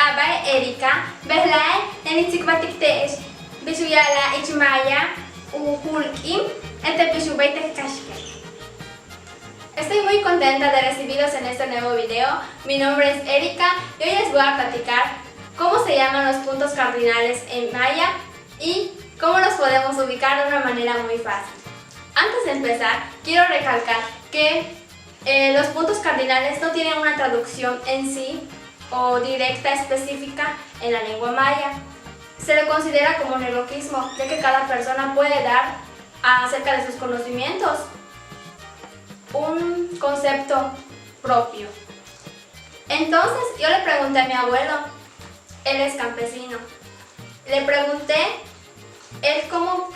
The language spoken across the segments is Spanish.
Abai Erika, Behlai, Nenitzikbatiktesh, Bishuyala Ichmaya, Uhulkim, Etepishubaitekashke. Estoy muy contenta de recibirlos en este nuevo video. Mi nombre es Erika y hoy les voy a platicar cómo se llaman los puntos cardinales en maya y cómo los podemos ubicar de una manera muy fácil. Antes de empezar, quiero recalcar que los puntos cardinales no tienen una traducción en sí o directa específica en la lengua maya. Se le considera como un neologismo, ya que cada persona puede dar acerca de sus conocimientos un concepto propio. Entonces yo le pregunté a mi abuelo, él es campesino, le pregunté él cómo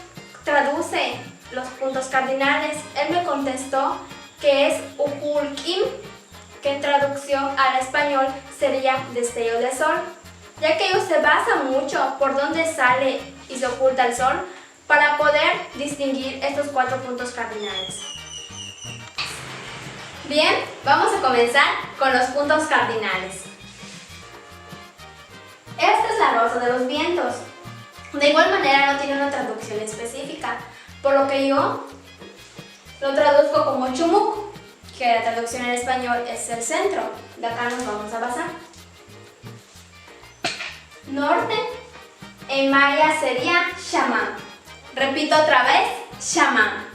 traduce los puntos cardinales. Él me contestó que es Uhulkim, que en traducción al español sería destello de sol, ya que ellos se basan mucho por dónde sale y se oculta el sol para poder distinguir estos 4 puntos cardinales. Bien, vamos a comenzar con los puntos cardinales. Esta es la rosa de los vientos. De igual manera no tiene una traducción específica, por lo que yo lo traduzco como Chumuk, que la traducción en español es el centro. De acá nos vamos a basar. Norte en maya sería Shaman. Repito otra vez, Shaman.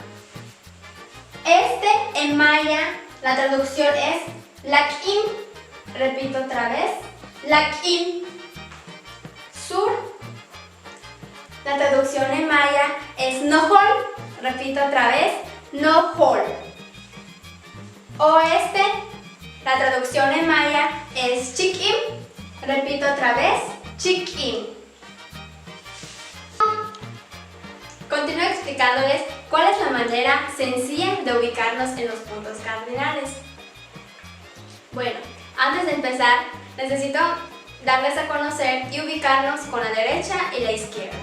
Este en maya la traducción es Lakim. Repito otra vez, Lakim. Sur, la traducción en maya es Nohol. Repito otra vez, Nohol. Oeste, la traducción en maya es Chikim. Repito otra vez, Chikim. Continúo explicándoles cuál es la manera sencilla de ubicarnos en los puntos cardinales. Bueno, antes de empezar, necesito darles a conocer y ubicarnos con la derecha y la izquierda.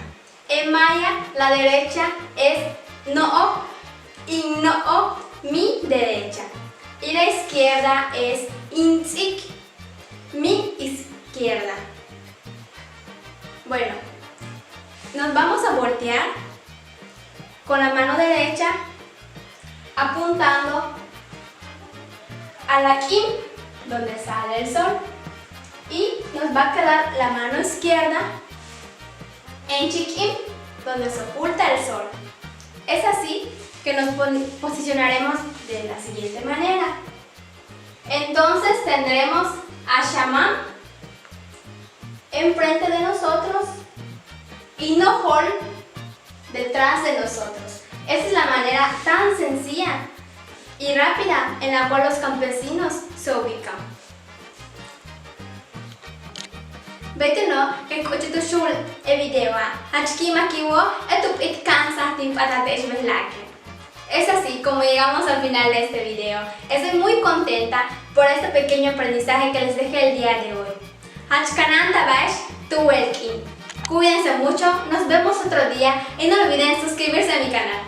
En maya, la derecha es No'o y No'o, mi derecha. Y la izquierda es Intzik, mi izquierda. Bueno, nos vamos a voltear con la mano derecha apuntando a la Kim, donde sale el sol. Y nos va a quedar la mano izquierda en Chikim, donde se oculta el sol. Es así que nos posicionaremos de la siguiente manera. Entonces tendremos a Shaman enfrente de nosotros y Nohol detrás de nosotros. Esa es la manera tan sencilla y rápida en la cual los campesinos se ubican. Betino que coche shul e video hachki makiwo etup it cansa tim patatesh mehlake. Es así como llegamos al final de este video. Estoy muy contenta por este pequeño aprendizaje que les dejé el día de hoy. Hachkananda bash tu welkin. Cuídense mucho, nos vemos otro día y no olviden suscribirse a mi canal.